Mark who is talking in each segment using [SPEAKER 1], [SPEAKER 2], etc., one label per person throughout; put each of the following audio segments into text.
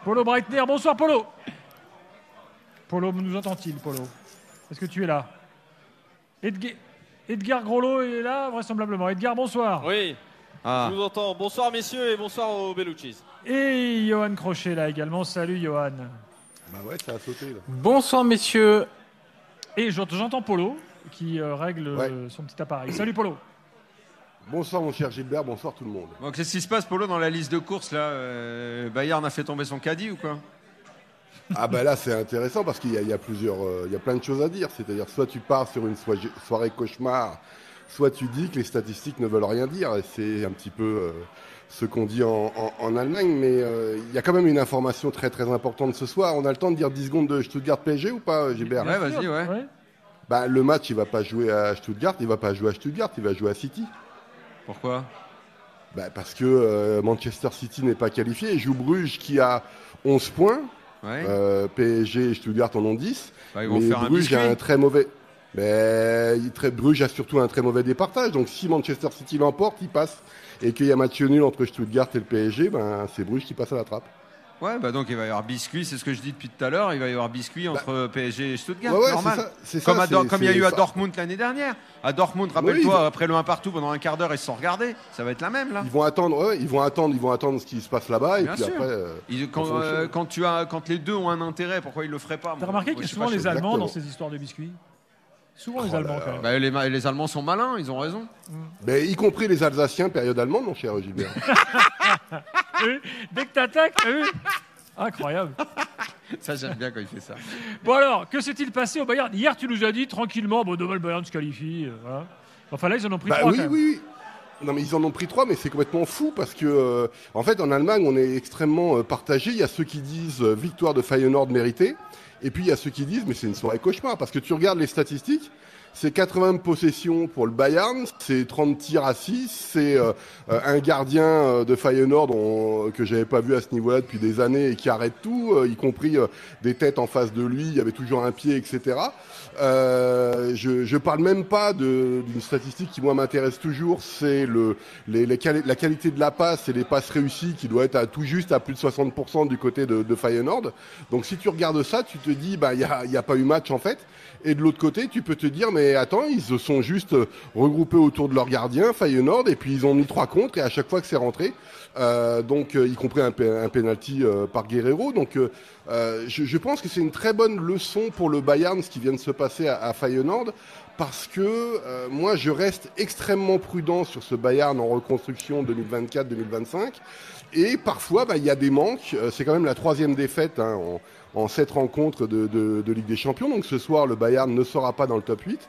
[SPEAKER 1] Polo Breitner, bonsoir Polo. Polo, nous entend-il, Polo? Est-ce que tu es là? Edgar Grollo est là, vraisemblablement. Edgar, bonsoir.
[SPEAKER 2] Oui, je vous entends. Bonsoir messieurs et bonsoir aux Belluccis.
[SPEAKER 1] Et Johan Crochet là également. Salut Johan.
[SPEAKER 3] Bah ouais, ça a sauté là.
[SPEAKER 4] Bonsoir messieurs.
[SPEAKER 1] Et j'entends Polo qui règle son petit appareil. Salut Polo.
[SPEAKER 3] Bonsoir mon cher Gilbert, bonsoir tout le monde.
[SPEAKER 5] Bon, qu'est-ce qui se passe, Polo, dans la liste de courses là Bayern a fait tomber son caddie ou quoi?
[SPEAKER 3] Ah bah là c'est intéressant parce qu'il y a plein de choses à dire. C'est-à-dire soit tu pars sur une soirée cauchemar, soit tu dis que les statistiques ne veulent rien dire. Et c'est un petit peu ce qu'on dit en Allemagne. Mais il y a quand même une information très très importante ce soir. On a le temps de dire 10 secondes de Stuttgart PSG ou pas, Gilbert?
[SPEAKER 5] Ouais, vas-y, ouais.
[SPEAKER 3] Bah, le match il va pas jouer à Stuttgart, il va jouer à City.
[SPEAKER 5] Pourquoi?
[SPEAKER 3] Bah parce que Manchester City n'est pas qualifié. Il joue Bruges qui a 11 points. Ouais. PSG et Stuttgart en ont 10.
[SPEAKER 5] Bah, ils vont faire
[SPEAKER 3] Bruges a un très mauvais. Bruges a surtout un très mauvais départage. Donc si Manchester City l'emporte, il passe. Et qu'il y a match nul entre Stuttgart et le PSG, ben, c'est Bruges qui passe à la trappe.
[SPEAKER 5] Ouais, bah donc il va y avoir biscuit, c'est ce que je dis depuis tout à l'heure, il va y avoir biscuit entre PSG et Stuttgart,
[SPEAKER 3] ouais,
[SPEAKER 5] normal.
[SPEAKER 3] C'est
[SPEAKER 5] comme il y a eu à
[SPEAKER 3] ça.
[SPEAKER 5] Dortmund l'année dernière. À Dortmund, rappelle-toi, après le 1 partout pendant un quart d'heure, ils se sont regardés. Ça va être la même là.
[SPEAKER 3] Ils vont attendre ce qui se passe là-bas. Et
[SPEAKER 5] Bien
[SPEAKER 3] puis
[SPEAKER 5] sûr.
[SPEAKER 3] après.
[SPEAKER 5] Quand les deux ont un intérêt, pourquoi ils le feraient pas?
[SPEAKER 1] T'as remarqué qu'il y a souvent les Allemands dans ces histoires de biscuits? Souvent les Allemands quand même.
[SPEAKER 5] Bah, les Allemands sont malins, ils ont raison.
[SPEAKER 3] Mais y compris les Alsaciens, période allemande, mon cher Gilbert.
[SPEAKER 1] Dès que t'attaques, t'as vu? Incroyable.
[SPEAKER 5] Ça, j'aime bien quand il fait ça.
[SPEAKER 1] Bon alors, que s'est-il passé au Bayern? Hier, tu nous as dit tranquillement, bon, demain le Bayern se qualifie. Voilà. Enfin là, ils en ont pris 3 quand même.
[SPEAKER 3] Oui. Non mais ils en ont pris 3, mais c'est complètement fou parce que en fait en Allemagne on est extrêmement partagé. Il y a ceux qui disent victoire de Feyenoord méritée, et puis il y a ceux qui disent mais c'est une soirée cauchemar parce que tu regardes les statistiques. C'est 80 possessions pour le Bayern, c'est 30 tirs à 6, c'est un gardien de Feyenoord que j'avais pas vu à ce niveau-là depuis des années et qui arrête tout, y compris des têtes en face de lui, il y avait toujours un pied, etc. Je parle même pas d'une statistique qui moi m'intéresse toujours, c'est la qualité de la passe et les passes réussies qui doit être tout juste à plus de 60% du côté de Feyenoord. Donc si tu regardes ça, tu te dis bah il y a pas eu match en fait. Et de l'autre côté, tu peux te dire, mais attends, ils se sont juste regroupés autour de leur gardien, Feyenoord, et puis ils ont mis 3 contre, et à chaque fois que c'est rentré, y compris un penalty par Guerreiro. Donc je pense que c'est une très bonne leçon pour le Bayern, ce qui vient de se passer à Feyenoord, parce que moi, je reste extrêmement prudent sur ce Bayern en reconstruction 2024-2025. Et parfois, il y a des manques. C'est quand même la 3e défaite en 7 rencontres de Ligue des Champions. Donc ce soir, le Bayern ne sera pas dans le top 8.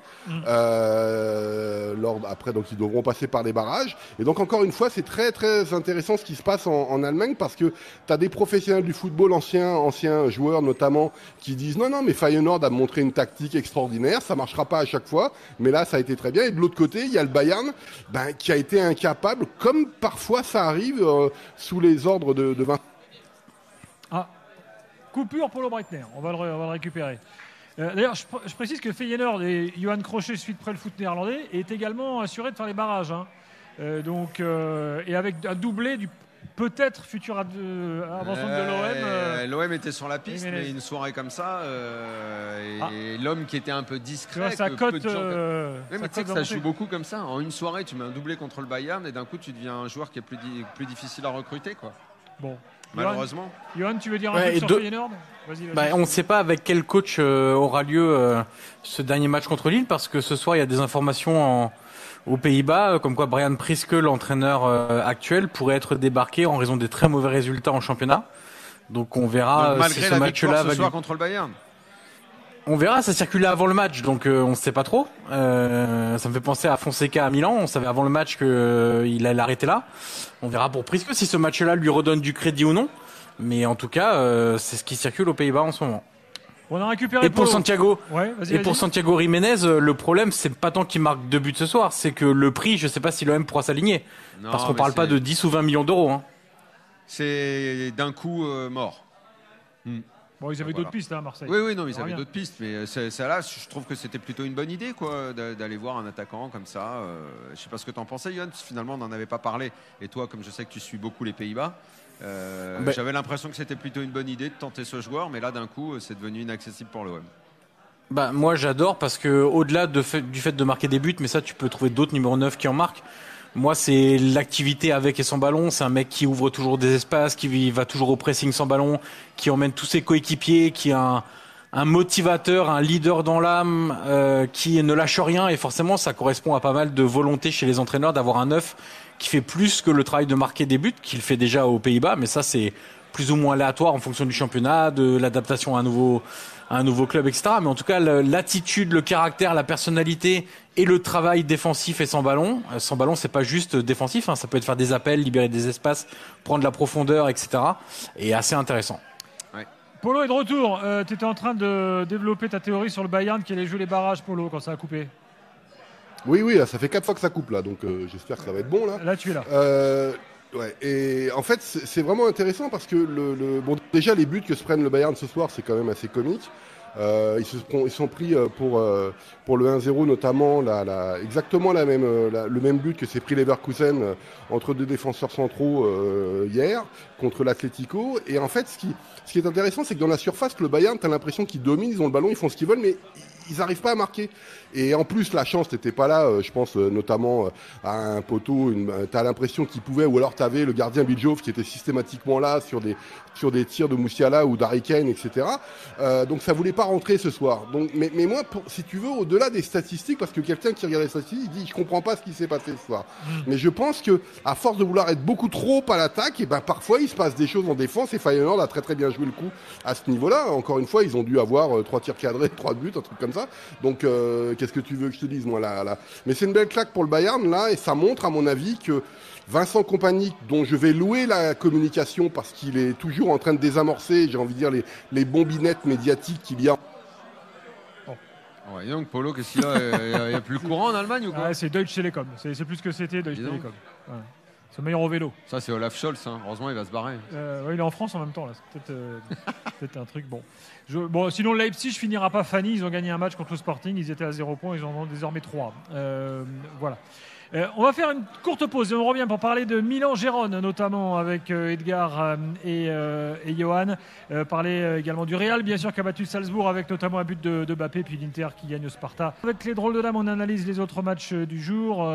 [SPEAKER 3] Après, donc ils devront passer par les barrages. Et donc encore une fois, c'est très très intéressant ce qui se passe en Allemagne parce que tu as des professionnels du football, anciens joueurs notamment, qui disent non, mais Feyenoord a montré une tactique extraordinaire, ça marchera pas à chaque fois, mais là ça a été très bien. Et de l'autre côté, il y a le Bayern qui a été incapable, comme parfois ça arrive sous les ordres de Vincent.
[SPEAKER 1] Coupure pour le Breitner, on va le récupérer. D'ailleurs, je précise que Feyenoord et Johan Crochet suite près le foot néerlandais est également assuré de faire les barrages. Et avec un doublé du peut-être futur avancement de l'OM.
[SPEAKER 5] L'OM était sur la piste, mais une soirée comme ça, et l'homme qui était un peu discret.
[SPEAKER 1] Ça cote.
[SPEAKER 5] Mais tu sais que ça joue beaucoup comme ça. En une soirée, tu mets un doublé contre le Bayern et d'un coup, tu deviens un joueur qui est plus difficile à recruter, quoi.
[SPEAKER 1] Bon.
[SPEAKER 5] Malheureusement.
[SPEAKER 1] Johan, tu veux dire un truc sur Feyenoord? Vas-y.
[SPEAKER 4] On ne sait pas avec quel coach aura lieu ce dernier match contre Lille, parce que ce soir, il y a des informations aux Pays-Bas, comme quoi Brian Priske, l'entraîneur actuel, pourrait être débarqué en raison des très mauvais résultats en championnat. Donc on verra si ce match-là va
[SPEAKER 5] ce soir contre le Bayern.
[SPEAKER 4] On verra, ça circulait avant le match, donc on ne sait pas trop. Ça me fait penser à Fonseca à Milan, on savait avant le match qu'il allait arrêter là. On verra pour Priske si ce match-là lui redonne du crédit ou non. Mais en tout cas, c'est ce qui circule aux Pays-Bas en ce moment.
[SPEAKER 1] On a récupéré.
[SPEAKER 4] Et pour Santiago,
[SPEAKER 1] pour
[SPEAKER 4] Santiago Jiménez, le problème c'est pas tant qu'il marque 2 buts ce soir, c'est que le prix, je sais pas si l'OM pourra s'aligner, parce qu'on parle pas de 10 ou 20 millions d'euros. Hein.
[SPEAKER 5] C'est d'un coup mort.
[SPEAKER 1] Bon, ils avaient d'autres pistes, Marseille.
[SPEAKER 5] Oui, non, ils avaient d'autres pistes, mais ça là, je trouve que c'était plutôt une bonne idée, quoi, d'aller voir un attaquant comme ça. Je sais pas ce que t'en pensais, Yann, parce que finalement on n'en avait pas parlé. Et toi, comme je sais que tu suis beaucoup les Pays-Bas, J'avais l'impression que c'était plutôt une bonne idée de tenter ce joueur, mais là d'un coup c'est devenu inaccessible pour l'OM.
[SPEAKER 4] Moi j'adore parce que au-delà du fait de marquer des buts, mais ça tu peux trouver d'autres numéros 9 qui en marquent. Moi, c'est l'activité avec et sans ballon. C'est un mec qui ouvre toujours des espaces, qui va toujours au pressing sans ballon, qui emmène tous ses coéquipiers, qui est un motivateur, un leader dans l'âme, qui ne lâche rien. Et forcément, ça correspond à pas mal de volonté chez les entraîneurs d'avoir un neuf qui fait plus que le travail de marquer des buts, qu'il fait déjà aux Pays-Bas. Mais ça, c'est plus ou moins aléatoire en fonction du championnat, de l'adaptation à un nouveau club, etc. Mais en tout cas, l'attitude, le caractère, la personnalité et le travail défensif et sans ballon. Sans ballon, c'est pas juste défensif, hein, ça peut être faire des appels, libérer des espaces, prendre de la profondeur, etc. Et assez intéressant.
[SPEAKER 5] Ouais.
[SPEAKER 1] Polo est de retour. Tu étais en train de développer ta théorie sur le Bayern qui allait jouer les barrages, Polo, quand ça a coupé.
[SPEAKER 3] Oui, là, ça fait 4 fois que ça coupe là, donc j'espère que ça va être bon là.
[SPEAKER 1] Là, tu es là.
[SPEAKER 3] Ouais, et en fait, c'est vraiment intéressant parce que bon, déjà les buts que se prennent le Bayern ce soir, c'est quand même assez comique. Ils sont pris pour le 1-0 notamment exactement le même but que s'est pris Leverkusen entre deux défenseurs centraux hier contre l'Atlético. Et en fait, ce qui est intéressant, c'est que dans la surface, le Bayern, t'as l'impression qu'ils dominent, ils ont le ballon, ils font ce qu'ils veulent, mais ils n'arrivent pas à marquer. Et en plus, la chance n'était pas là. Je pense notamment à un poteau. T'as l'impression qu'il pouvait, ou alors t'avais le gardien Biljov qui était systématiquement là sur des tirs de Moussiala ou d'Harry Kane, etc. Donc ça voulait pas rentrer ce soir. Donc, mais moi, si tu veux, au-delà des statistiques, parce que quelqu'un qui regarde les statistiques, il dit je comprends pas ce qui s'est passé ce soir. Mais je pense que à force de vouloir être beaucoup trop à l'attaque, et ben parfois il se passe des choses en défense. Et Feyenoord a très très bien joué le coup à ce niveau-là. Encore une fois, ils ont dû avoir 3 tirs cadrés, 3 buts, un truc comme ça. Donc qu'est-ce que tu veux que je te dise, moi là. Mais c'est une belle claque pour le Bayern là, et ça montre à mon avis que Vincent Kompany, dont je vais louer la communication parce qu'il est toujours en train de désamorcer, j'ai envie de dire, les bombinettes médiatiques qu'il y a.
[SPEAKER 5] Ouais, donc Polo, qu'est-ce qu'il y a? Il n'y a plus le courant en Allemagne ou quoi?
[SPEAKER 1] C'est Deutsche Telekom. C'est plus que c'était Deutsche Telekom. Ouais. C'est le meilleur au vélo.
[SPEAKER 5] Ça, c'est Olaf Scholz. Hein. Heureusement, il va se barrer.
[SPEAKER 1] Ouais, il est en France en même temps. Là. C'est peut-être un truc bon. Bon. Sinon, Leipzig finira pas Fanny. Ils ont gagné un match contre le Sporting. Ils étaient à 0 points. Ils en ont désormais 3. Voilà. On va faire une courte pause et on revient pour parler de Milan-Gérone, notamment avec Edgar et Johan. Parler également du Real, bien sûr, qui a battu Salzbourg avec notamment un but de Mbappé, puis l'Inter qui gagne au Sparta. Avec les drôles de dames, on analyse les autres matchs du jour.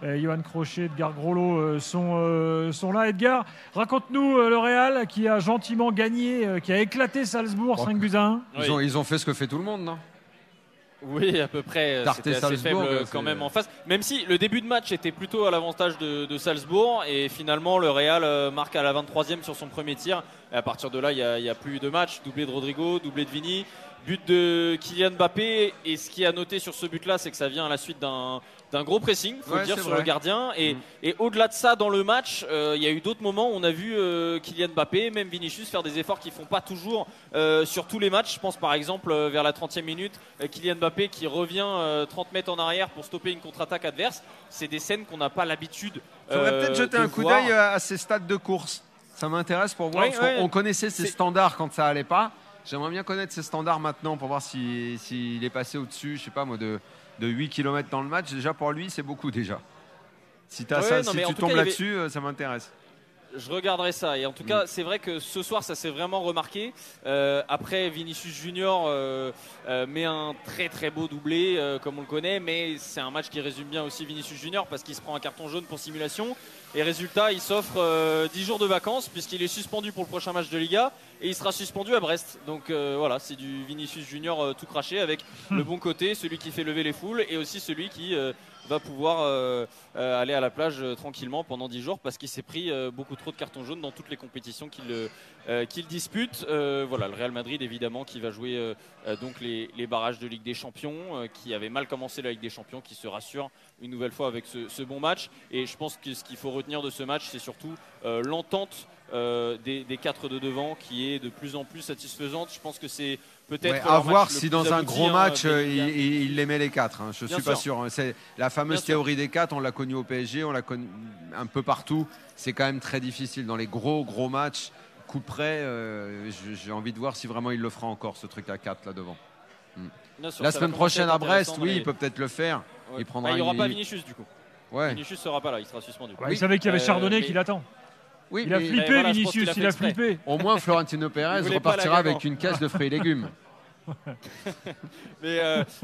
[SPEAKER 1] Johan Crochet, Edgar Groslo sont là. Edgar, raconte-nous le Real qui a gentiment gagné, qui a éclaté Salzbourg 5-1.
[SPEAKER 5] Ils ont fait ce que fait tout le monde, non?
[SPEAKER 2] Oui, à peu près. C'était assez faible quand même en face. Même si le début de match était plutôt à l'avantage de Salzbourg. Et finalement, le Real marque à la 23e sur son premier tir. Et à partir de là, il n'y a plus de match. Doublé de Rodrigo, doublé de Vini. But de Kylian Mbappé. Et ce qui est à noter sur ce but-là, c'est que ça vient à la suite d'un gros pressing, faut le dire, sur le gardien. Et au-delà de ça, dans le match, il y a eu d'autres moments où on a vu Kylian Mbappé, même Vinicius, faire des efforts qu'ils font pas toujours sur tous les matchs. Je pense par exemple vers la 30e minute, Kylian Mbappé qui revient 30 mètres en arrière pour stopper une contre-attaque adverse. C'est des scènes qu'on n'a pas l'habitude.
[SPEAKER 5] Faudrait peut-être jeter un coup d'œil à ces stades de course. Ça m'intéresse pour voir. On connaissait ces standards quand ça allait pas. J'aimerais bien connaître ces standards maintenant pour voir s'il est passé au-dessus, je sais pas moi, de 8 km dans le match. Déjà pour lui, c'est beaucoup déjà. Si tu tombes là-dessus, ça m'intéresse.
[SPEAKER 2] Je regarderai ça. Et en tout cas, c'est vrai que ce soir, ça s'est vraiment remarqué. Après, Vinicius Junior met un très très beau doublé, comme on le connaît. Mais c'est un match qui résume bien aussi Vinicius Junior parce qu'il se prend un carton jaune pour simulation. Et résultat, il s'offre 10 jours de vacances puisqu'il est suspendu pour le prochain match de Liga. Et il sera suspendu à Brest. Donc voilà, c'est du Vinicius Junior tout craché avec le bon côté, celui qui fait lever les foules et aussi celui qui va pouvoir aller à la plage tranquillement pendant 10 jours parce qu'il s'est pris beaucoup trop de cartons jaunes dans toutes les compétitions qu'il dispute. Voilà, le Real Madrid évidemment qui va jouer donc les barrages de Ligue des Champions, qui avait mal commencé la Ligue des Champions, qui se rassure une nouvelle fois avec ce bon match. Et je pense que ce qu'il faut retenir de ce match, c'est surtout l'entente des 4 de devant qui est de plus en plus satisfaisante. Je pense que c'est peut-être
[SPEAKER 5] à voir si dans un gros match il les met les 4. Je suis pas sûr. C'est la fameuse théorie des 4. On l'a connue au PSG, on l'a connue un peu partout. C'est quand même très difficile dans les gros matchs. Coup près, j'ai envie de voir si vraiment il le fera encore ce truc à 4 là devant. La semaine prochaine à Brest, il peut peut-être le faire.
[SPEAKER 2] Ouais. Il n'y aura pas Vinicius du coup. Vinicius sera pas là, il sera suspendu.
[SPEAKER 1] Il savait qu'il y avait Chardonnay qui l'attend.
[SPEAKER 5] Oui,
[SPEAKER 1] il a
[SPEAKER 5] mais
[SPEAKER 1] flippé,
[SPEAKER 2] voilà, je pense
[SPEAKER 1] Vinicius,
[SPEAKER 2] qu'il a fait
[SPEAKER 1] il a
[SPEAKER 2] exprès.
[SPEAKER 1] flippé.
[SPEAKER 5] au moins Florentino Pérez
[SPEAKER 2] voulait pas
[SPEAKER 5] repartira
[SPEAKER 2] la
[SPEAKER 5] avec
[SPEAKER 2] gagnante.
[SPEAKER 5] une caisse de fruits et légumes.
[SPEAKER 2] Mais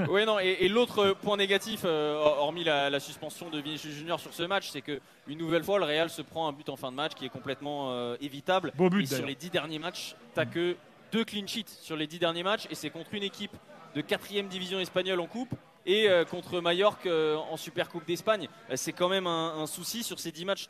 [SPEAKER 2] ouais, non, et l'autre point négatif, hormis la suspension de Vinicius Junior sur ce match, c'est que une nouvelle fois le Real se prend un but en fin de match qui est complètement évitable.
[SPEAKER 1] Beau but,
[SPEAKER 2] et sur
[SPEAKER 1] d'ailleurs.
[SPEAKER 2] les 10 derniers matchs, t'as que 2 clean sheets sur les 10 derniers matchs, et c'est contre une équipe de 4e division espagnole en coupe et contre Mallorca en Super Coupe d'Espagne. C'est quand même un souci. Sur ces 10 matchs,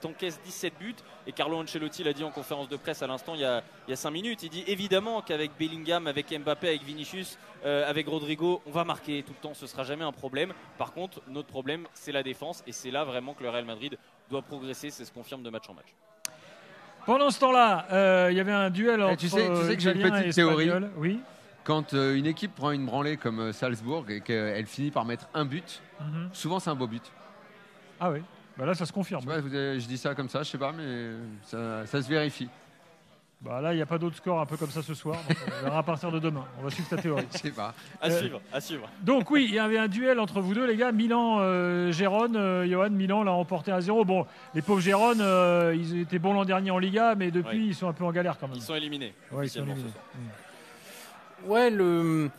[SPEAKER 2] t'encaisses 17 buts, et Carlo Ancelotti l'a dit en conférence de presse à l'instant il y a 5 minutes. Il dit évidemment qu'avec Bellingham, avec Mbappé, avec Vinicius, avec Rodrigo, on va marquer tout le temps, ce sera jamais un problème. Par contre, notre problème, c'est la défense, et c'est là vraiment que le Real Madrid doit progresser. C'est ce qu'on confirme de match en match.
[SPEAKER 1] Pendant ce temps-là, il y avait un duel entre
[SPEAKER 5] tu sais que j'ai une
[SPEAKER 1] Italien
[SPEAKER 5] petite
[SPEAKER 1] et
[SPEAKER 5] théorie.
[SPEAKER 1] Espagnol. Oui.
[SPEAKER 5] Quand une équipe prend une branlée comme Salzbourg et qu'elle finit par mettre un but,
[SPEAKER 1] Mhm.
[SPEAKER 5] souvent c'est un beau but.
[SPEAKER 1] Ah oui. Bah là, ça se confirme.
[SPEAKER 5] Je sais pas, je dis ça comme ça, je sais pas, mais ça se vérifie.
[SPEAKER 1] Bah là, il n'y a pas d'autre score un peu comme ça ce soir. Donc on verra à partir de demain. On va suivre ta théorie.
[SPEAKER 5] Je sais pas.
[SPEAKER 2] À suivre, à suivre.
[SPEAKER 1] Donc oui, il y avait un duel entre vous deux, les gars. Milan-Gérone. Johan, Milan l'a remporté à 0. Bon, les pauvres Gérone, ils étaient bons l'an dernier en Liga, mais depuis,
[SPEAKER 2] Oui.
[SPEAKER 1] ils sont un peu en galère quand même.
[SPEAKER 2] Ils sont éliminés.
[SPEAKER 1] Ouais, ils sont
[SPEAKER 2] officiellement
[SPEAKER 1] éliminés.
[SPEAKER 2] ce soir.
[SPEAKER 4] Ouais, le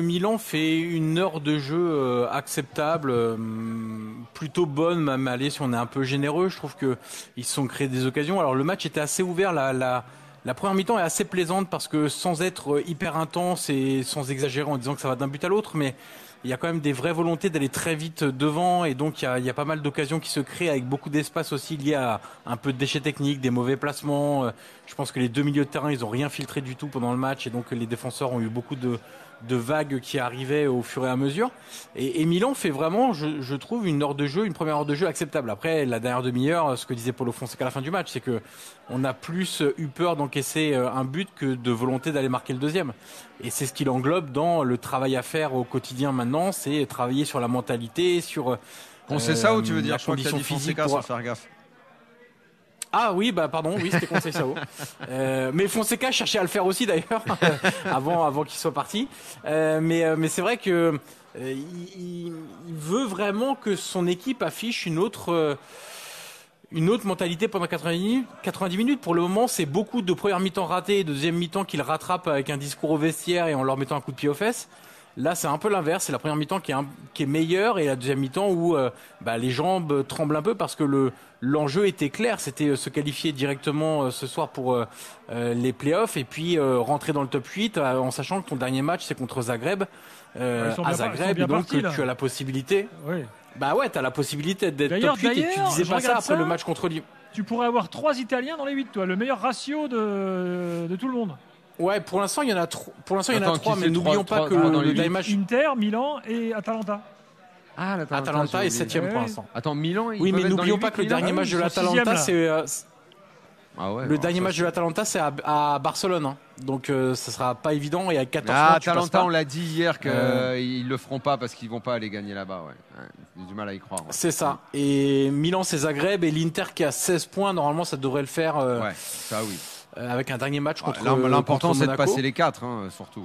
[SPEAKER 4] Milan fait une heure de jeu acceptable, plutôt bonne, même allez, si on est un peu généreux. Je trouve que ils se sont créés des occasions. Alors le match était assez ouvert. La première mi-temps est assez plaisante parce que sans être hyper intense et sans exagérer en disant que ça va d'un but à l'autre, mais il y a quand même des vraies volontés d'aller très vite devant, et donc il y a pas mal d'occasions qui se créent avec beaucoup d'espace aussi lié à un peu de déchets techniques, des mauvais placements. Je pense que les deux milieux de terrain, ils ont rien filtré du tout pendant le match, et donc les défenseurs ont eu beaucoup de vagues qui arrivaient au fur et à mesure. Et Milan fait vraiment, je trouve, une première heure de jeu acceptable. Après, la dernière demi-heure, ce que disait Paulo Fonseca à la fin du match, c'est que on a plus eu peur d'encaisser un but que de volonté d'aller marquer le deuxième. Et c'est ce qu'il englobe dans le travail à faire au quotidien maintenant, c'est travailler sur la mentalité, sur
[SPEAKER 5] C'est ça ou tu veux dire
[SPEAKER 4] la
[SPEAKER 5] Je crois que tu as
[SPEAKER 4] condition
[SPEAKER 5] dit
[SPEAKER 4] physique
[SPEAKER 5] Fonseca
[SPEAKER 4] pour-
[SPEAKER 5] sans faire gaffe.
[SPEAKER 4] Ah oui, bah pardon, oui, c'était Conceição. Mais Fonseca cherchait à le faire aussi d'ailleurs, avant qu'il soit parti. Mais c'est vrai que il veut vraiment que son équipe affiche une autre mentalité pendant 90 minutes. Pour le moment, c'est beaucoup de première mi-temps ratée et de deuxième mi-temps qu'il rattrape avec un discours au vestiaire et en leur mettant un coup de pied aux fesses. Là, c'est un peu l'inverse. C'est la première mi-temps qui est meilleure, et la deuxième mi-temps où les jambes tremblent un peu parce que l'enjeu était clair. C'était se qualifier directement ce soir pour les playoffs, et puis rentrer dans le top 8 en sachant que ton dernier match, c'est contre Zagreb.
[SPEAKER 1] Ils sont
[SPEAKER 4] À
[SPEAKER 1] bien
[SPEAKER 4] Zagreb,
[SPEAKER 1] partis,
[SPEAKER 4] donc
[SPEAKER 1] là.
[SPEAKER 4] tu as la possibilité.
[SPEAKER 1] Oui.
[SPEAKER 4] Bah ouais, t'as la possibilité d'être
[SPEAKER 1] D'ailleurs,
[SPEAKER 4] top 8, et tu disais
[SPEAKER 1] je
[SPEAKER 4] pas ça
[SPEAKER 1] regarde
[SPEAKER 4] après
[SPEAKER 1] ça.
[SPEAKER 4] le match contre Lyon.
[SPEAKER 1] Tu pourrais avoir 3 Italiens dans les 8, toi. Le meilleur ratio de tout le monde.
[SPEAKER 4] Ouais, pour l'instant, il y en a trois. Pour l'instant, il y en a
[SPEAKER 5] Attends,
[SPEAKER 4] trois,
[SPEAKER 5] qui
[SPEAKER 4] mais
[SPEAKER 5] c'est,
[SPEAKER 4] n'oublions
[SPEAKER 5] trois
[SPEAKER 4] pas que
[SPEAKER 5] dans les
[SPEAKER 4] le
[SPEAKER 5] huit
[SPEAKER 4] dernier match,
[SPEAKER 1] Inter, Milan et Atalanta.
[SPEAKER 5] Ah,
[SPEAKER 4] Atalanta est 7ème pour
[SPEAKER 1] Ouais.
[SPEAKER 4] l'instant.
[SPEAKER 5] Attends, Milan, ils
[SPEAKER 4] Oui, mais
[SPEAKER 5] peuvent être dans
[SPEAKER 4] n'oublions
[SPEAKER 5] les
[SPEAKER 4] pas
[SPEAKER 5] huit,
[SPEAKER 4] que le
[SPEAKER 5] Milan
[SPEAKER 4] dernier match de
[SPEAKER 1] ils sont
[SPEAKER 4] l'Atalanta,
[SPEAKER 1] sixième,
[SPEAKER 4] c'est
[SPEAKER 5] Ah ouais,
[SPEAKER 4] le
[SPEAKER 5] alors
[SPEAKER 4] dernier
[SPEAKER 5] ça,
[SPEAKER 4] match de l'Atalanta, c'est à Barcelone, hein. Donc ça sera pas évident, et à 14
[SPEAKER 5] Ah,
[SPEAKER 4] points, tu passes
[SPEAKER 5] Atalanta,
[SPEAKER 4] pas.
[SPEAKER 5] on l'a dit hier qu'ils le feront pas parce qu'ils vont pas aller gagner là-bas. Ouais. J'ai du mal à y croire. Ouais.
[SPEAKER 4] C'est ça. Et Milan, c'est Zagreb, et l'Inter qui a 16 points, normalement, ça devrait le faire
[SPEAKER 5] Ouais, ça oui.
[SPEAKER 4] avec un dernier match contre
[SPEAKER 5] L'important,
[SPEAKER 4] contre
[SPEAKER 5] c'est de
[SPEAKER 4] Monaco.
[SPEAKER 5] passer les 4, surtout.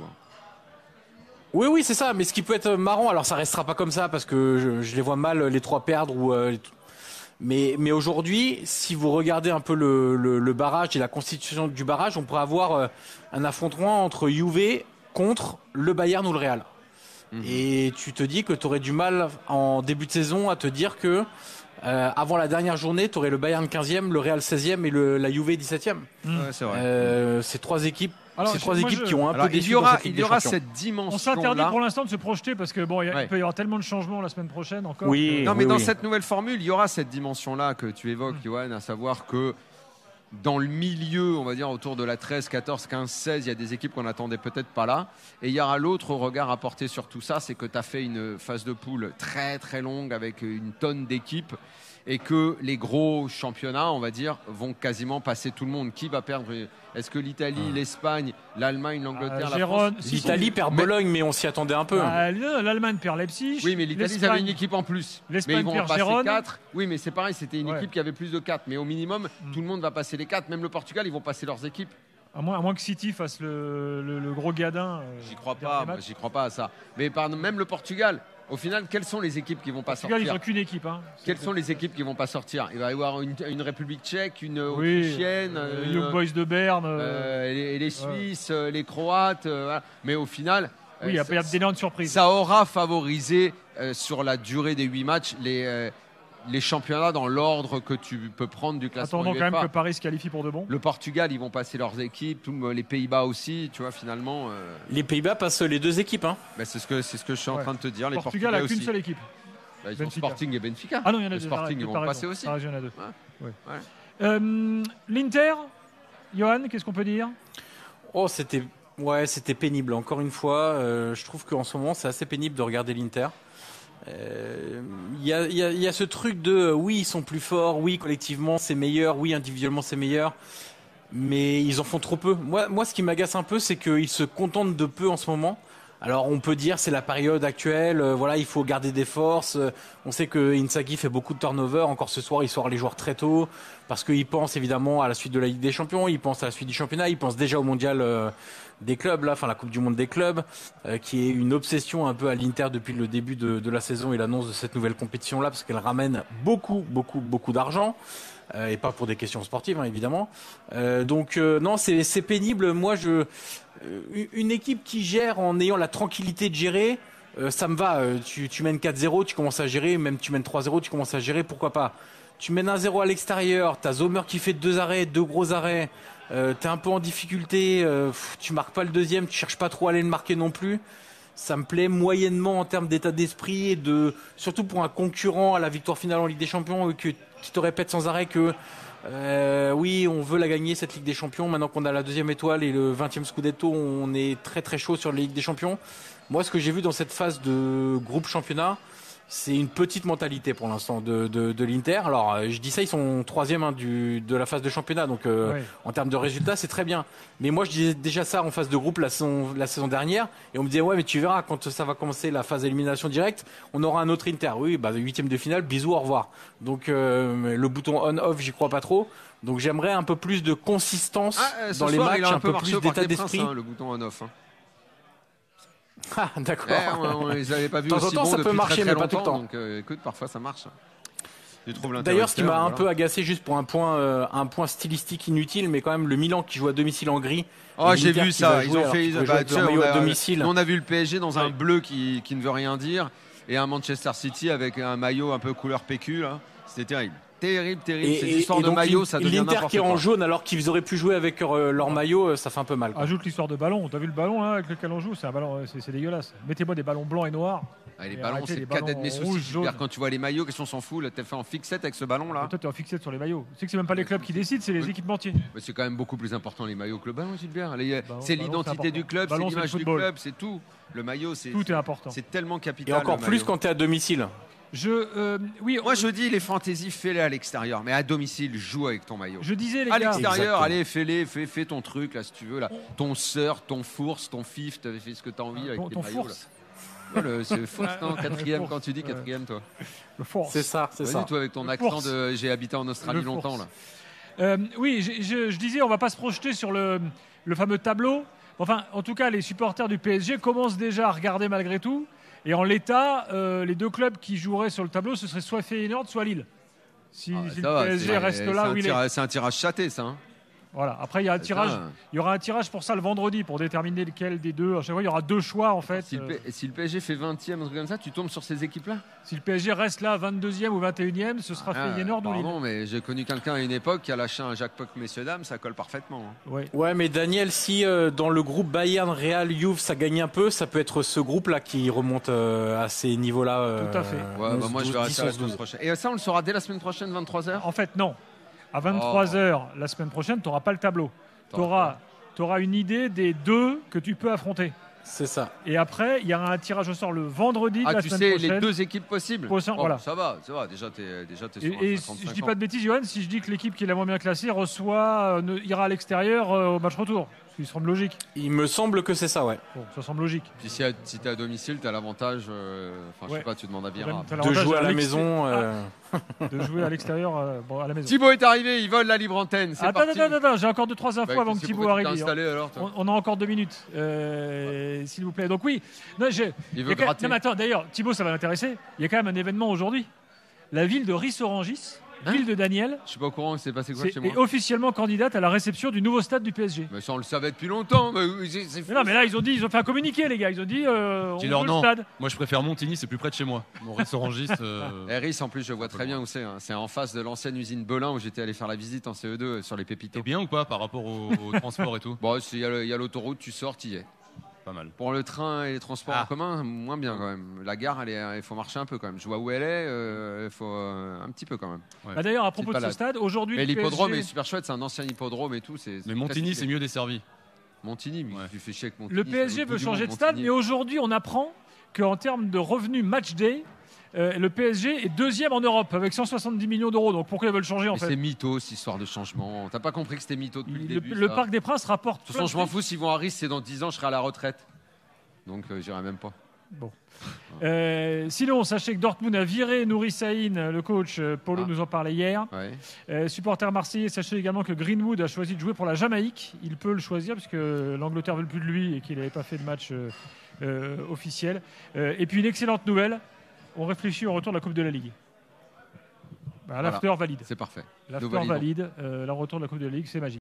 [SPEAKER 4] Oui, c'est ça. Mais ce qui peut être marrant, alors ça restera pas comme ça parce que je les vois mal les trois perdre mais aujourd'hui, si vous regardez un peu le barrage et la constitution du barrage, on pourrait avoir un affrontement entre Juve contre le Bayern ou le Real. Et tu te dis que tu aurais du mal en début de saison à te dire que avant la dernière journée, tu aurais le Bayern 15e, le Real 16e et la Juve 17e.
[SPEAKER 5] Ouais, c'est vrai.
[SPEAKER 4] Ces trois équipes.
[SPEAKER 1] Alors,
[SPEAKER 4] Ces trois
[SPEAKER 1] moi,
[SPEAKER 4] équipes qui ont un
[SPEAKER 5] Alors,
[SPEAKER 4] peu
[SPEAKER 5] il
[SPEAKER 4] déçu
[SPEAKER 5] y
[SPEAKER 4] dans
[SPEAKER 5] aura,
[SPEAKER 4] cette Ligue
[SPEAKER 5] il
[SPEAKER 4] des
[SPEAKER 5] y aura
[SPEAKER 4] Champions.
[SPEAKER 5] cette
[SPEAKER 1] On s'interdit
[SPEAKER 5] dimension-là.
[SPEAKER 1] pour l'instant de se projeter parce que bon, il
[SPEAKER 5] Ouais.
[SPEAKER 1] peut y avoir tellement de changements la semaine prochaine encore.
[SPEAKER 4] Oui.
[SPEAKER 5] Non, mais dans
[SPEAKER 4] oui.
[SPEAKER 5] cette nouvelle formule, il y aura cette dimension-là que tu évoques, Johan, à savoir que dans le milieu, on va dire autour de la 13, 14, 15, 16, il y a des équipes qu'on n'attendait peut-être pas là. Et il y aura l'autre regard à porter sur tout ça, c'est que tu as fait une phase de poule très très longue avec une tonne d'équipes, et que les gros championnats, on va dire, vont quasiment passer tout le monde. Qui va perdre? Est-ce que l'Italie, l'Espagne, l'Allemagne, l'Angleterre, la
[SPEAKER 1] Gérone,
[SPEAKER 5] France?
[SPEAKER 4] L'Italie perd
[SPEAKER 5] Mais-
[SPEAKER 4] Bologne, mais on s'y attendait un peu.
[SPEAKER 1] L'Allemagne perd Leipzig.
[SPEAKER 5] Oui, mais l'Italie, ils avaient une équipe en plus. Mais
[SPEAKER 1] l'Espagne
[SPEAKER 5] ils vont en
[SPEAKER 1] perd
[SPEAKER 5] passer
[SPEAKER 1] Gérone.
[SPEAKER 5] 4. Oui, mais c'est pareil, c'était une
[SPEAKER 1] Ouais.
[SPEAKER 5] équipe qui avait plus de 4. Mais au minimum, tout le monde va passer les 4. Même le Portugal, ils vont passer leurs équipes.
[SPEAKER 1] À moins que City fasse le gros gadin.
[SPEAKER 5] J'y crois
[SPEAKER 1] dernier
[SPEAKER 5] pas, moi,
[SPEAKER 1] match.
[SPEAKER 5] j'y crois pas à ça. Mais même le Portugal, Au final, quelles sont les équipes qui vont pas
[SPEAKER 1] Portugal,
[SPEAKER 5] sortir?
[SPEAKER 1] ils n'ont qu'une équipe. Hein.
[SPEAKER 5] Quelles sont les équipes qui vont pas sortir? Il va y avoir une République tchèque, une Autrichienne,
[SPEAKER 1] Young Boys de Berne.
[SPEAKER 5] les Suisses, les Croates. Voilà. Mais au final,
[SPEAKER 1] oui, il y a d'énormes surprises.
[SPEAKER 5] Ça aura favorisé sur la durée des 8 matchs les championnats dans l'ordre que tu peux prendre du classement.
[SPEAKER 1] Attendons
[SPEAKER 5] UEFA.
[SPEAKER 1] quand même que Paris se qualifie pour de bon.
[SPEAKER 5] Le Portugal, ils vont passer leurs équipes, les Pays-Bas aussi, tu vois, finalement.
[SPEAKER 4] Les Pays-Bas passent les 2 équipes. Hein.
[SPEAKER 5] Ben, c'est ce que je suis en train de te dire. Les
[SPEAKER 1] Portugal a qu'une
[SPEAKER 5] aussi.
[SPEAKER 1] seule équipe.
[SPEAKER 5] Bah, ils ont Sporting et Benfica.
[SPEAKER 1] Ah non, il y en a
[SPEAKER 5] le
[SPEAKER 1] deux.
[SPEAKER 5] Sporting, ils vont passer aussi.
[SPEAKER 1] Il y en a deux.
[SPEAKER 5] Ouais.
[SPEAKER 1] L'Inter, Johan, qu'est-ce qu'on peut dire?
[SPEAKER 4] Oh, c'était pénible. Encore une fois, je trouve qu'en ce moment, c'est assez pénible de regarder l'Inter. Il y a ce truc de oui, ils sont plus forts, oui, collectivement c'est meilleur, oui, individuellement c'est meilleur, mais ils en font trop peu. Moi, ce qui m'agace un peu, c'est qu'ils se contentent de peu en ce moment. Alors on peut dire c'est la période actuelle, voilà, il faut garder des forces. On sait que Inzaghi fait beaucoup de turnover. Encore ce soir, il sort les joueurs très tôt parce qu'il pense évidemment à la suite de la Ligue des Champions, il pense à la suite du championnat, il pense déjà au mondial des clubs, là, enfin la Coupe du Monde des clubs, qui est une obsession un peu à l'Inter depuis le début de la saison et l'annonce de cette nouvelle compétition-là, parce qu'elle ramène beaucoup d'argent. Et pas pour des questions sportives, hein, évidemment. Non, c'est pénible. Moi, une équipe qui gère en ayant la tranquillité de gérer, ça me va. Tu mènes 4-0, tu commences à gérer. Même tu mènes 3-0, tu commences à gérer. Pourquoi pas? Tu mènes 1-0 à l'extérieur. T'as Zomer qui fait 2 gros arrêts. T'es un peu en difficulté. Tu marques pas le deuxième. Tu cherches pas trop à aller le marquer non plus. Ça me plaît moyennement en termes d'état d'esprit et surtout pour un concurrent à la victoire finale en Ligue des Champions qui te répète sans arrêt que oui, on veut la gagner cette Ligue des Champions. Maintenant qu'on a la 2e étoile et le 20e Scudetto, on est très très chaud sur la Ligue des Champions. Moi, ce que j'ai vu dans cette phase de groupe championnat, c'est une petite mentalité pour l'instant de l'Inter. Alors, je dis ça, ils sont 3e de la phase de championnat, donc en termes de résultats, c'est très bien. Mais moi, je disais déjà ça en phase de groupe la saison dernière, et on me disait ouais, mais tu verras quand ça va commencer la phase élimination directe, on aura un autre Inter. Oui, 8e de finale, bisous, au revoir. Donc le bouton on/off, j'y crois pas trop. Donc j'aimerais un peu plus de consistance dans les matchs, un peu plus d'état d'esprit.
[SPEAKER 5] Le bouton on/off.
[SPEAKER 4] Ah, d'accord.
[SPEAKER 5] On les avait pas vus
[SPEAKER 4] de temps en
[SPEAKER 5] aussi
[SPEAKER 4] temps,
[SPEAKER 5] bons
[SPEAKER 4] ça peut
[SPEAKER 5] depuis
[SPEAKER 4] marcher,
[SPEAKER 5] très
[SPEAKER 4] mais pas tout le
[SPEAKER 5] longtemps.
[SPEAKER 4] temps.
[SPEAKER 5] Donc, écoute, parfois ça marche.
[SPEAKER 4] D'ailleurs, ce qui m'a un peu agacé, juste pour un point stylistique inutile, mais quand même le Milan qui joue à domicile en gris.
[SPEAKER 5] Oh, j'ai vu ça. Ils ont fait
[SPEAKER 4] à domicile.
[SPEAKER 5] On a vu le PSG dans un bleu qui ne veut rien dire et un Manchester City avec un maillot un peu couleur PQ là. C'était terrible. Terrible. Ces histoires de maillot, ça devient n'importe quoi.
[SPEAKER 4] L'Inter qui est en jaune alors qu'ils auraient pu jouer avec leur maillot, ça fait un peu mal.
[SPEAKER 1] Ajoute l'histoire de ballon. T'as vu le ballon là, avec lequel on joue? C'est un ballon, c'est dégueulasse. Mettez-moi des ballons blancs et noirs.
[SPEAKER 5] Les ballons, c'est le cadet de mes soucis. Quand tu vois les maillots, qu'est-ce qu'on s'en fout? T'es fait en fixette avec ce ballon là.
[SPEAKER 1] Toi, t'es en fixette sur les maillots. Tu sais que c'est même pas les clubs qui décident, c'est les équipementiers.
[SPEAKER 5] Mais c'est quand même beaucoup plus important les maillots que le ballon, Gilbert. C'est l'identité du club, c'est l'image du club, c'est tout. Le maillot,
[SPEAKER 1] tout est important.
[SPEAKER 5] C'est tellement capital.
[SPEAKER 4] Et encore plus quand t'es à domicile.
[SPEAKER 5] Moi je dis les fantaisies, fais-les à l'extérieur, mais à domicile, joue avec ton maillot.
[SPEAKER 1] Je disais les
[SPEAKER 5] gars. À
[SPEAKER 1] l'extérieur,
[SPEAKER 5] l'extérieur, allez, fais ton truc là si tu veux là. Ton surf, ton fource, ton fif, fais ce que t'as envie avec
[SPEAKER 1] ton
[SPEAKER 5] les maillots.
[SPEAKER 1] C'est
[SPEAKER 5] force, non? Quatrième, quand tu dis quatrième, toi.
[SPEAKER 1] Le force.
[SPEAKER 4] C'est ça.
[SPEAKER 5] Toi avec ton accent de j'ai habité en Australie longtemps là.
[SPEAKER 1] Je disais, on va pas se projeter sur le fameux tableau. Enfin, en tout cas, les supporters du PSG commencent déjà à regarder malgré tout. Et en l'état, les 2 clubs qui joueraient sur le tableau, ce serait soit Feyenoord, soit Lille. Si le PSG reste là où il est.
[SPEAKER 5] C'est un tirage châté, ça.
[SPEAKER 1] Voilà. Après, il y aura un tirage pour ça le vendredi pour déterminer lequel des deux. À chaque fois, il y aura 2 choix en fait.
[SPEAKER 5] Si le PSG fait 20e, un truc comme ça, tu tombes sur ces équipes-là?
[SPEAKER 1] Si le PSG reste là 22e ou 21e, ce sera Feyenoord ou Lille.
[SPEAKER 5] Non, mais j'ai connu quelqu'un à une époque qui a lâché un jackpot, messieurs dames, ça colle parfaitement.
[SPEAKER 4] Ouais, mais Daniel, si dans le groupe Bayern, Real, Juve, ça gagne un peu, ça peut être ce groupe-là qui remonte à ces niveaux-là.
[SPEAKER 1] Tout à fait.
[SPEAKER 5] Moi, je verrai ça la semaine prochaine. Et ça, on le saura dès la semaine prochaine, 23h?
[SPEAKER 1] En fait, non. À 23h la semaine prochaine, tu n'auras pas le tableau. Tu auras une idée des 2 que tu peux affronter.
[SPEAKER 4] C'est ça.
[SPEAKER 1] Et après, il y aura un tirage au sort le vendredi de la semaine prochaine.
[SPEAKER 5] Tu sais les 2 équipes possibles.
[SPEAKER 1] Voilà.
[SPEAKER 5] Ça va. Déjà, t'es sur
[SPEAKER 1] et je dis pas de bêtises, Johan, si je dis que l'équipe qui est la moins bien classée ira à l'extérieur au match retour. Il semble logique.
[SPEAKER 4] Il me semble que c'est ça, ouais.
[SPEAKER 1] Bon, ça semble logique.
[SPEAKER 5] Puis si tu es à domicile, tu as l'avantage. Je sais pas, tu demandes à Vieira.
[SPEAKER 4] De jouer à la maison.
[SPEAKER 1] de jouer à l'extérieur, à la maison.
[SPEAKER 5] Thibaut est arrivé, il vole la libre antenne. C'est parti.
[SPEAKER 1] Attends, j'ai encore 2-3 infos avant que
[SPEAKER 5] qu'est-ce
[SPEAKER 1] Thibaut arrive.
[SPEAKER 5] installé, alors, toi
[SPEAKER 1] On a encore 2 minutes, s'il vous plaît. Donc oui, non,
[SPEAKER 5] Il veut gratter.
[SPEAKER 1] non, mais attends, d'ailleurs, Thibaut, ça va l'intéresser. Il y a quand même un événement aujourd'hui. La ville de Ris-Orangis, ville de Daniel,
[SPEAKER 5] Je suis pas au courant, c'est passé quoi chez moi
[SPEAKER 1] est officiellement candidate à la réception du nouveau stade du PSG.
[SPEAKER 5] Mais ça, on le savait depuis longtemps. Mais c'est fou.
[SPEAKER 1] Mais non, mais là, ils ont fait un communiqué, les gars. Ils ont dit, on
[SPEAKER 6] Dis-leur
[SPEAKER 1] veut le
[SPEAKER 6] non.
[SPEAKER 1] stade.
[SPEAKER 6] Moi, je préfère Montigny, c'est plus près de chez moi. Maurice-Orangis.
[SPEAKER 5] Eris, en plus, je vois très bien où c'est. Hein. C'est en face de l'ancienne usine Belin où j'étais allé faire la visite en CE2 sur les pépitos.
[SPEAKER 6] T'es bien ou pas par rapport au transport et tout?
[SPEAKER 5] Bon, il y a l'autoroute, tu sors, tu y es.
[SPEAKER 6] Pas mal.
[SPEAKER 5] Pour le train et les transports en commun, moins bien quand même. La gare, il faut marcher un peu quand même. Je vois où elle est, il faut un petit peu quand même.
[SPEAKER 6] Ouais.
[SPEAKER 1] Bah, d'ailleurs, à propos de ce
[SPEAKER 5] balade.
[SPEAKER 1] stade, aujourd'hui,
[SPEAKER 5] Mais
[SPEAKER 1] le
[SPEAKER 5] l'hippodrome
[SPEAKER 1] PSG
[SPEAKER 5] est super chouette, c'est un ancien hippodrome et tout.
[SPEAKER 6] Mais Montigny, c'est mieux desservi.
[SPEAKER 5] Montigny, mais
[SPEAKER 6] Ouais.
[SPEAKER 5] tu fais chier avec Montigny.
[SPEAKER 1] Le
[SPEAKER 5] c'est
[SPEAKER 1] PSG
[SPEAKER 5] l'autre
[SPEAKER 1] veut
[SPEAKER 5] bout du
[SPEAKER 1] changer
[SPEAKER 5] monde,
[SPEAKER 1] de stade,
[SPEAKER 5] Montigny.
[SPEAKER 1] mais aujourd'hui, on apprend qu'en termes de revenus match day, le PSG est 2e en Europe avec 170 millions d'euros. Donc pourquoi ils veulent changer en
[SPEAKER 5] Mais
[SPEAKER 1] fait
[SPEAKER 5] c'est mytho, cette histoire de changement. T'as pas compris que c'était mytho depuis le début
[SPEAKER 1] Le
[SPEAKER 5] ça
[SPEAKER 1] Parc des Princes rapporte.
[SPEAKER 5] De toute façon, je m'en fous, s'ils vont à Rice, c'est dans 10 ans, je serai à la retraite. Donc, j'irai même pas.
[SPEAKER 1] Bon. Sinon, sachez que Dortmund a viré Nouri Sahin, le coach. Paulo nous en parlait hier.
[SPEAKER 5] Ouais.
[SPEAKER 1] Supporter marseillais, sachez également que Greenwood a choisi de jouer pour la Jamaïque. Il peut le choisir parce que l'Angleterre ne veut plus de lui et qu'il n'avait pas fait de match officiel. Et puis une excellente nouvelle, on réfléchit au retour de la Coupe de la Ligue. Bah, l'after valide.
[SPEAKER 5] C'est parfait.
[SPEAKER 1] L'after
[SPEAKER 5] Nous validons.
[SPEAKER 1] valide. Le retour de la Coupe de la Ligue, c'est magique.